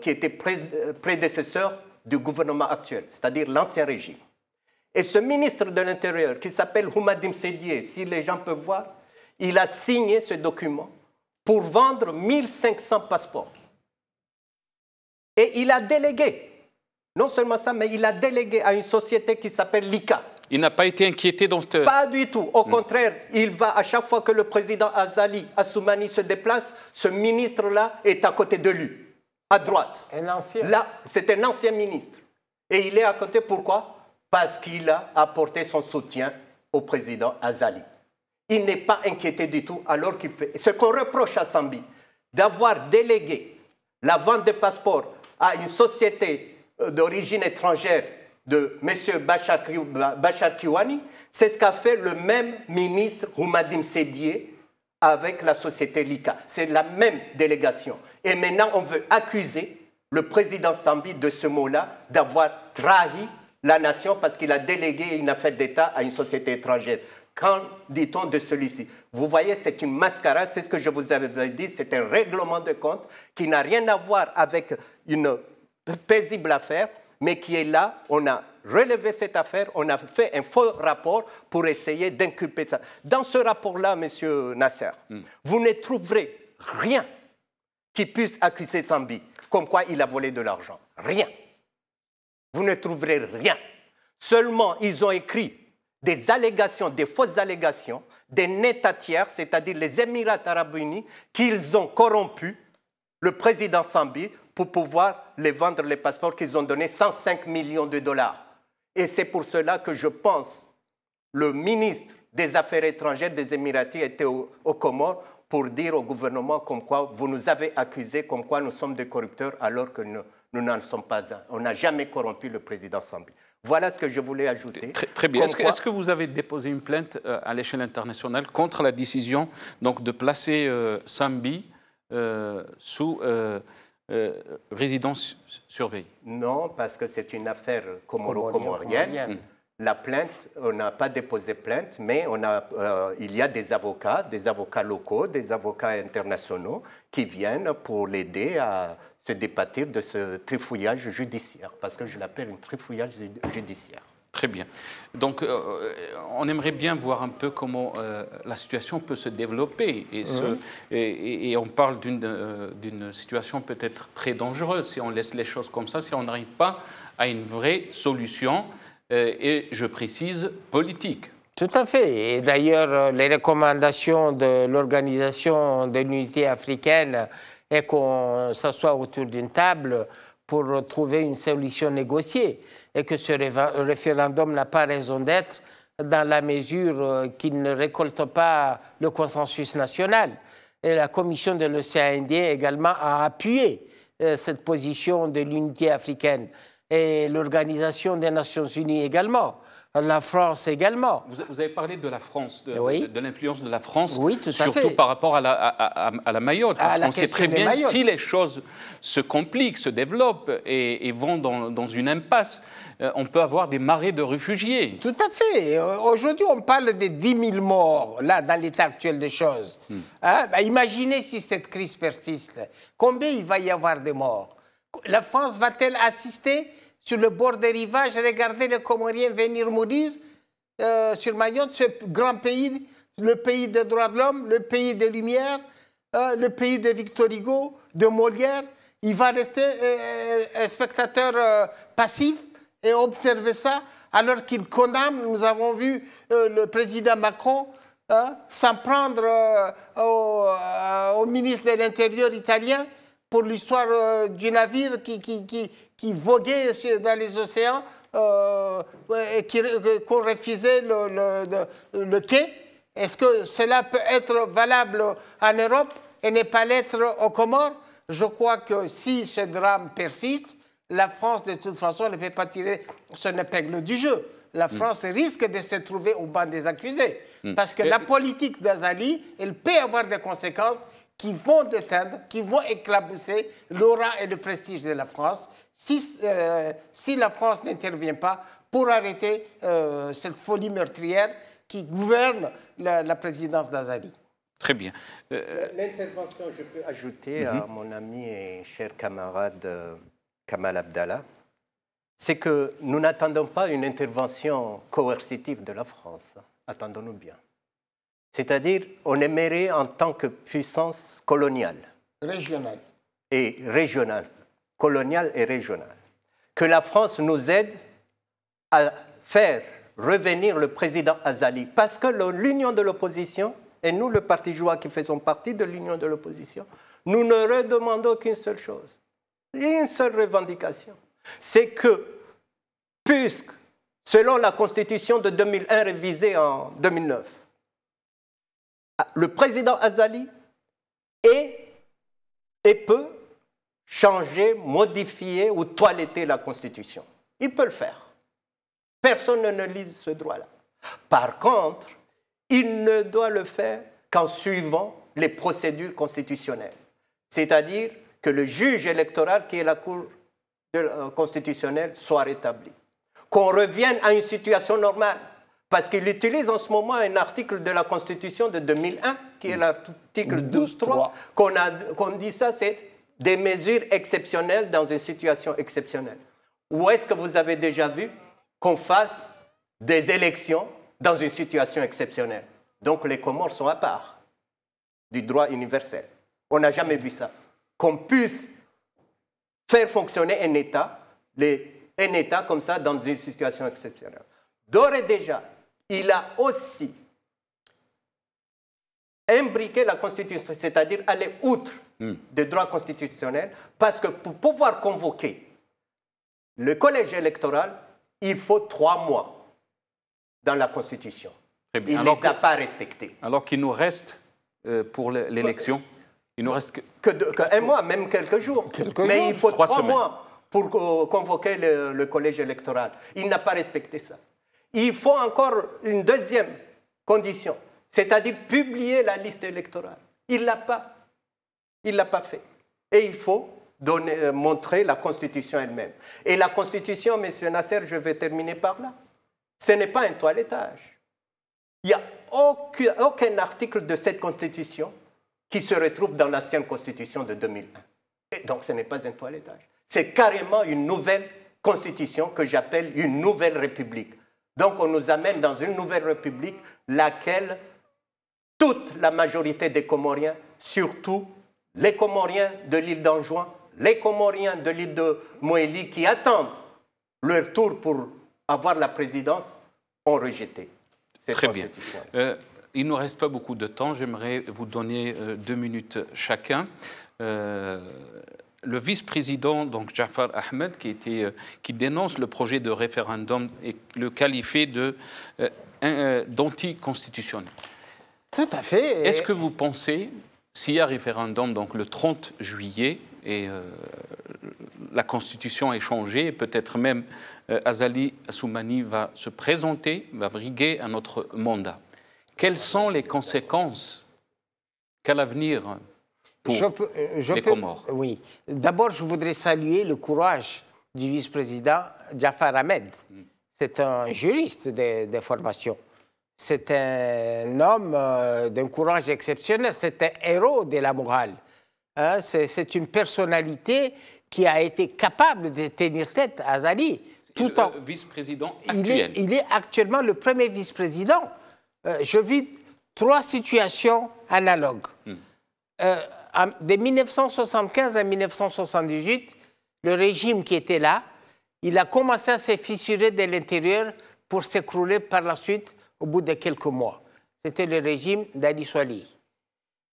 qui était prédécesseur du gouvernement actuel, c'est-à-dire l'ancien régime. Et ce ministre de l'Intérieur, qui s'appelle Houmadim Sedié, si les gens peuvent voir, il a signé ce document pour vendre 1500 passeports. Et il a délégué, non seulement ça, mais il a délégué à une société qui s'appelle l'ICA. Il n'a pas été inquiété dans cette... Pas du tout. Au contraire, il va, à chaque fois que le président Azali Assoumani se déplace, ce ministre-là est à côté de lui, à droite. Un ancien. Là, c'est un ancien ministre. Et il est à côté, pourquoi? Parce qu'il a apporté son soutien au président Azali. Il n'est pas inquiété du tout, alors qu'il fait... Ce qu'on reproche à Sambi, d'avoir délégué la vente de passeports à une société d'origine étrangère de M. Bachar Kiwani, c'est ce qu'a fait le même ministre Houmadim Sedié avec la société Lika. C'est la même délégation. Et maintenant, on veut accuser le président Sambi de ce mot-là, d'avoir trahi la nation parce qu'il a délégué une affaire d'État à une société étrangère. Qu'en dit-on de celui-ci? Vous voyez, c'est une mascarade, c'est ce que je vous avais dit, c'est un règlement de compte qui n'a rien à voir avec une paisible affaire, mais qui est là, on a relevé cette affaire, on a fait un faux rapport pour essayer d'inculper ça. Dans ce rapport-là, M. Nasser, vous ne trouverez rien qui puisse accuser Sambi, comme quoi il a volé de l'argent. Rien. Vous ne trouverez rien. Seulement, ils ont écrit des allégations, des fausses allégations, des États tiers, c'est-à-dire les Émirats arabes unis, qu'ils ont corrompu le président Sambi pour pouvoir les vendre les passeports qu'ils ont donnés 105 millions de dollars. Et c'est pour cela que je pense le ministre des Affaires étrangères des Émiratis était aux Comores pour dire au gouvernement comme quoi vous nous avez accusés, comme quoi nous sommes des corrupteurs alors que nous n'en sommes pas un. On n'a jamais corrompu le président Sambi. Voilà ce que je voulais ajouter. Très bien. Est-ce que vous avez déposé une plainte à l'échelle internationale contre la décision donc, de placer Sambi sous résidence surveillée? Non, parce que c'est une affaire comoro-comorienne. La plainte, on n'a pas déposé plainte, mais il y a des avocats locaux, des avocats internationaux qui viennent pour l'aider à se départir de ce trifouillage judiciaire, parce que je l'appelle un trifouillage judiciaire. Très bien. Donc, on aimerait bien voir un peu comment la situation peut se développer. Et on parle d'une situation peut-être très dangereuse si on laisse les choses comme ça, si on n'arrive pas à une vraie solution. Et je précise, politique. Tout à fait. Et d'ailleurs, les recommandations de l'Organisation de l'Unité africaine est qu'on s'assoie autour d'une table pour trouver une solution négociée et que ce référendum n'a pas raison d'être dans la mesure qu'il ne récolte pas le consensus national. Et la Commission de l'océan Indien également a appuyé cette position de l'unité africaine. Et l'Organisation des Nations Unies également, la France également. Vous avez parlé de la France, oui. de l'influence de la France, oui, tout à surtout fait. Par rapport à la Mayotte. Parce qu'on sait très bien, si les choses se compliquent, se développent et vont dans une impasse, on peut avoir des marées de réfugiés. Tout à fait. Aujourd'hui, on parle de 10 000 morts, là, dans l'état actuel des choses. Hein? Imaginez si cette crise persiste. Combien il va y avoir de morts? La France va-t-elle assister sur le bord des rivages, regarder les Comoriens venir mourir sur Mayotte, ce grand pays, le pays des droits de l'homme, le pays des Lumières, le pays de Victor Hugo, de Molière? Il va rester un spectateur passif et observer ça alors qu'il condamne. Nous avons vu le président Macron s'en prendre au ministre de l'Intérieur italien pour l'histoire du navire qui voguait dans les océans et qu'on refusait le quai. Est-ce que cela peut être valable en Europe et ne pas l'être aux Comores? Je crois que si ce drame persiste, la France, de toute façon, ne peut pas tirer son épingle du jeu. La France risque de se trouver au banc des accusés. Parce que la politique d'Azali, elle peut avoir des conséquences qui vont déteindre, qui vont éclabousser l'aura et le prestige de la France si la France n'intervient pas pour arrêter cette folie meurtrière qui gouverne la présidence d'Azali. Très bien. L'intervention, je peux ajouter à mon ami et cher camarade Kamal Abdallah, c'est que nous n'attendons pas une intervention coercitive de la France. Attendons-nous bien. C'est-à-dire, on aimerait en tant que puissance coloniale. Régionale. Et régionale. Coloniale et régionale. Que la France nous aide à faire revenir le président Azali. Parce que l'union de l'opposition, et nous, le Parti Joua qui faisons partie de l'union de l'opposition, nous ne redemandons qu'une seule chose. Une seule revendication. C'est que, puisque, selon la Constitution de 2001 révisée en 2009, le président Azali peut changer, modifier ou toiletter la Constitution. Il peut le faire. Personne ne lit ce droit-là. Par contre, il ne doit le faire qu'en suivant les procédures constitutionnelles. C'est-à-dire que le juge électoral qui est la Cour constitutionnelle soit rétabli. Qu'on revienne à une situation normale. Parce qu'il utilise en ce moment un article de la Constitution de 2001, qui est l'article 12.3, qu'on dit ça, c'est des mesures exceptionnelles dans une situation exceptionnelle. Où est-ce que vous avez déjà vu qu'on fasse des élections dans une situation exceptionnelle? Donc les Comores sont à part du droit universel. On n'a jamais vu ça. Qu'on puisse faire fonctionner un État comme ça dans une situation exceptionnelle. D'ores et déjà, il a aussi imbriqué la Constitution, c'est-à-dire aller outre des droits constitutionnels, parce que pour pouvoir convoquer le collège électoral, il faut 3 mois dans la Constitution. Il ne les a pas respectés. Alors qu'il nous reste, pour l'élection, il nous reste que 1 mois, même quelques jours. Mais il faut 3 mois pour convoquer le collège électoral. Il n'a pas respecté ça. Il faut encore une deuxième condition, c'est-à-dire publier la liste électorale. Il ne l'a pas. Il ne l'a pas fait. Et il faut montrer la Constitution elle-même. Et la Constitution, M. Nasser, je vais terminer par là, ce n'est pas un toilettage. Il n'y a aucun article de cette Constitution qui se retrouve dans l'ancienne Constitution de 2001. Et donc ce n'est pas un toilettage. C'est carrément une nouvelle Constitution que j'appelle une nouvelle République. Donc on nous amène dans une nouvelle République, laquelle toute la majorité des Comoriens, surtout les Comoriens de l'île d'Anjouan, les Comoriens de l'île de Moélie qui attendent leur tour pour avoir la présidence, ont rejeté cette Constitution. Très bien. Il ne nous reste pas beaucoup de temps. J'aimerais vous donner 2 minutes chacun. Le vice-président, donc Jafar Ahmed, qui dénonce le projet de référendum et le qualifie d'anticonstitutionnel. Tout à fait. Est-ce que vous pensez, s'il y a référendum donc le 30 juillet, et la Constitution est changée, et peut-être même Azali Assoumani va se présenter, va briguer un autre mandat, quelles sont les conséquences? Quel avenir pour les Comores? Oui. D'abord, je voudrais saluer le courage du vice-président Jafar Ahmed. C'est un juriste de formation. C'est un homme d'un courage exceptionnel. C'est un héros de la morale. Hein? C'est une personnalité qui a été capable de tenir tête à Azali. Tout en vice-président actuel. Il est actuellement le premier vice-président. Je vis 3 situations analogues. De 1975 à 1978, le régime qui était là, il a commencé à se fissurer de l'intérieur pour s'écrouler par la suite au bout de quelques mois. C'était le régime d'Ali Swali.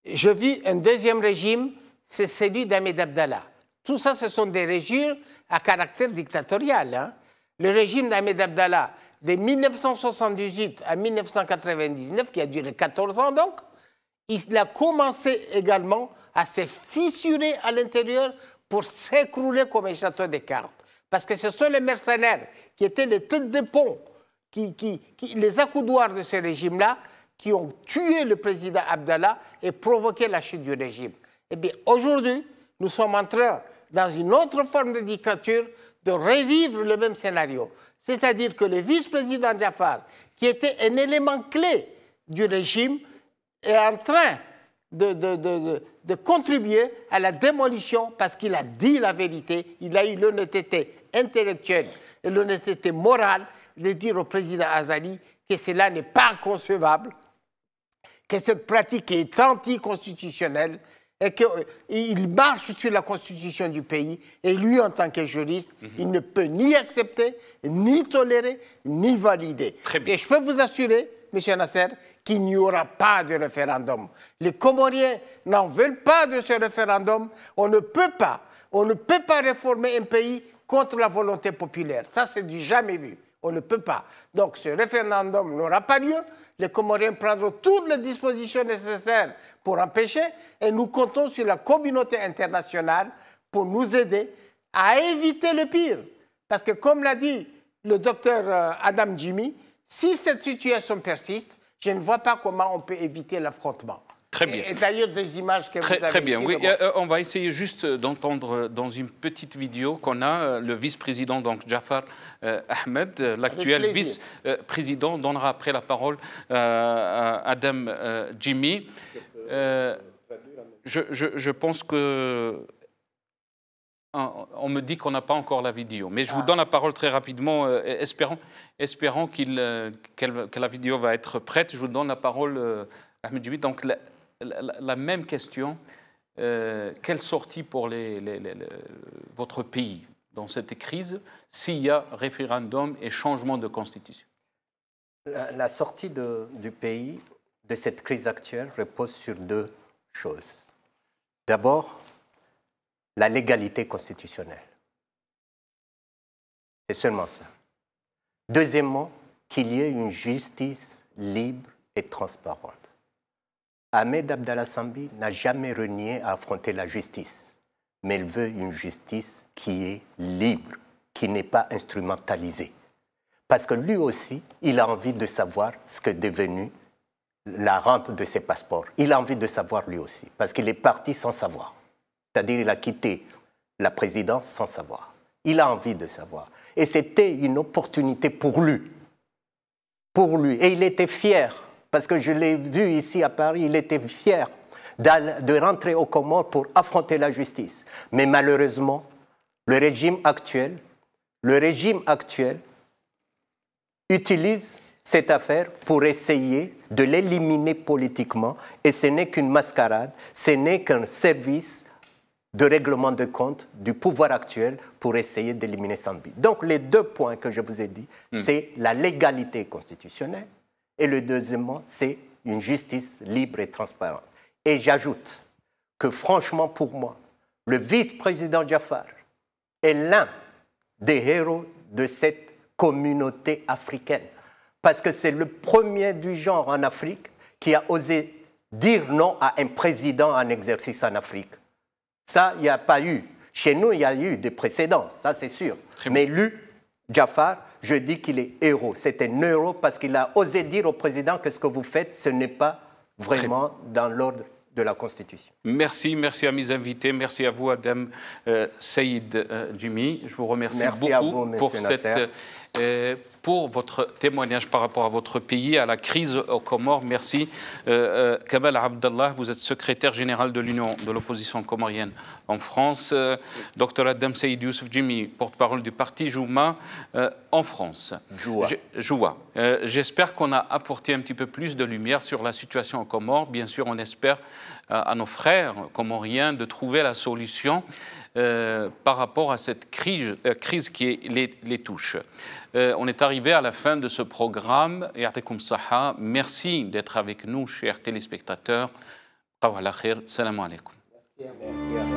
Je vis un deuxième régime, c'est celui d'Ahmed Abdallah. Tout ça, ce sont des régimes à caractère dictatorial. Hein. Le régime d'Ahmed Abdallah, de 1978 à 1999, qui a duré 14 ans donc, il a commencé également à se fissurer à l'intérieur pour s'écrouler comme un château de cartes. Parce que ce sont les mercenaires qui étaient les têtes de pont, les accoudoirs de ce régime-là, qui ont tué le président Abdallah et provoqué la chute du régime. Eh bien, aujourd'hui, nous sommes en train, dans une autre forme de dictature, de revivre le même scénario. C'est-à-dire que le vice-président Jafar, qui était un élément clé du régime, est en train de contribuer à la démolition parce qu'il a dit la vérité, il a eu l'honnêteté intellectuelle et l'honnêteté morale de dire au président Azali que cela n'est pas concevable, que cette pratique est anticonstitutionnelle et qu'il marche sur la constitution du pays et lui, en tant que juriste, il ne peut ni accepter, ni tolérer, ni valider. Et je peux vous assurer, M. Nasser, qu'il n'y aura pas de référendum. Les Comoriens n'en veulent pas de ce référendum. On ne peut pas réformer un pays contre la volonté populaire. Ça, c'est du jamais vu. On ne peut pas. Donc, ce référendum n'aura pas lieu. Les Comoriens prendront toutes les dispositions nécessaires pour empêcher. Et nous comptons sur la communauté internationale pour nous aider à éviter le pire. Parce que, comme l'a dit le docteur Adam Jimmy, si cette situation persiste, je ne vois pas comment on peut éviter l'affrontement. Très bien. Et d'ailleurs, des images que vous avez très bien, ici, oui. On va essayer juste d'entendre dans une petite vidéo qu'on a le vice-président, donc Jafar Ahmed, l'actuel vice-président, donnera après la parole à Adam Jimmy. Je pense que... On me dit qu'on n'a pas encore la vidéo, mais je vous donne la parole très rapidement, espérons que la vidéo va être prête. Je vous donne la parole, Ahmed Jimmy. Donc, la même question, quelle sortie pour votre pays dans cette crise s'il y a référendum et changement de constitution? La sortie du pays de cette crise actuelle repose sur 2 choses. D'abord, la légalité constitutionnelle. C'est seulement ça. Deuxièmement, qu'il y ait une justice libre et transparente. Ahmed Abdallah Sambi n'a jamais renié à affronter la justice. mais il veut une justice qui est libre, qui n'est pas instrumentalisée. Parce que lui aussi, il a envie de savoir ce qu'est devenu la rente de ses passeports. Il a envie de savoir lui aussi, parce qu'il est parti sans savoir. C'est-à-dire qu'il a quitté la présidence sans savoir. Il a envie de savoir. Et c'était une opportunité pour lui. Pour lui. Et il était fier, parce que je l'ai vu ici à Paris, il était fier de rentrer aux Comores pour affronter la justice. Mais malheureusement, le régime actuel utilise cette affaire pour essayer de l'éliminer politiquement, et ce n'est qu'une mascarade, ce n'est qu'un service de règlement de compte du pouvoir actuel pour essayer d'éliminer Sambi. Donc les deux points que je vous ai dit, c'est la légalité constitutionnelle, et le deuxièmement, c'est une justice libre et transparente. Et j'ajoute que franchement pour moi, le vice-président Jaafar est l'un des héros de cette communauté africaine. Parce que c'est le premier du genre en Afrique qui a osé dire non à un président en exercice en Afrique. Ça, il n'y a pas eu. Chez nous, il y a eu des précédents, ça c'est sûr. Mais lui, Jaafar, je dis qu'il est héros. C'est un héros parce qu'il a osé dire au président que ce que vous faites, ce n'est pas vraiment dans l'ordre de la Constitution. Merci, merci à mes invités, merci à vous, Adem Saïd Jimi. Je vous remercie beaucoup pour votre témoignage par rapport à votre pays, à la crise aux Comores. Merci. Kamal Abdallah, vous êtes secrétaire général de l'Union de l'opposition comorienne en France. Dr Adem Saïd Youssouf Jimi, porte-parole du parti Jouma en France. Joua. J'espère qu'on a apporté un petit peu plus de lumière sur la situation aux Comores. Bien sûr, on espère à nos frères comoriens de trouver la solution par rapport à cette crise qui les touche. On est arrivé à la fin de ce programme. Merci d'être avec nous, chers téléspectateurs. Salam alaikum. Merci.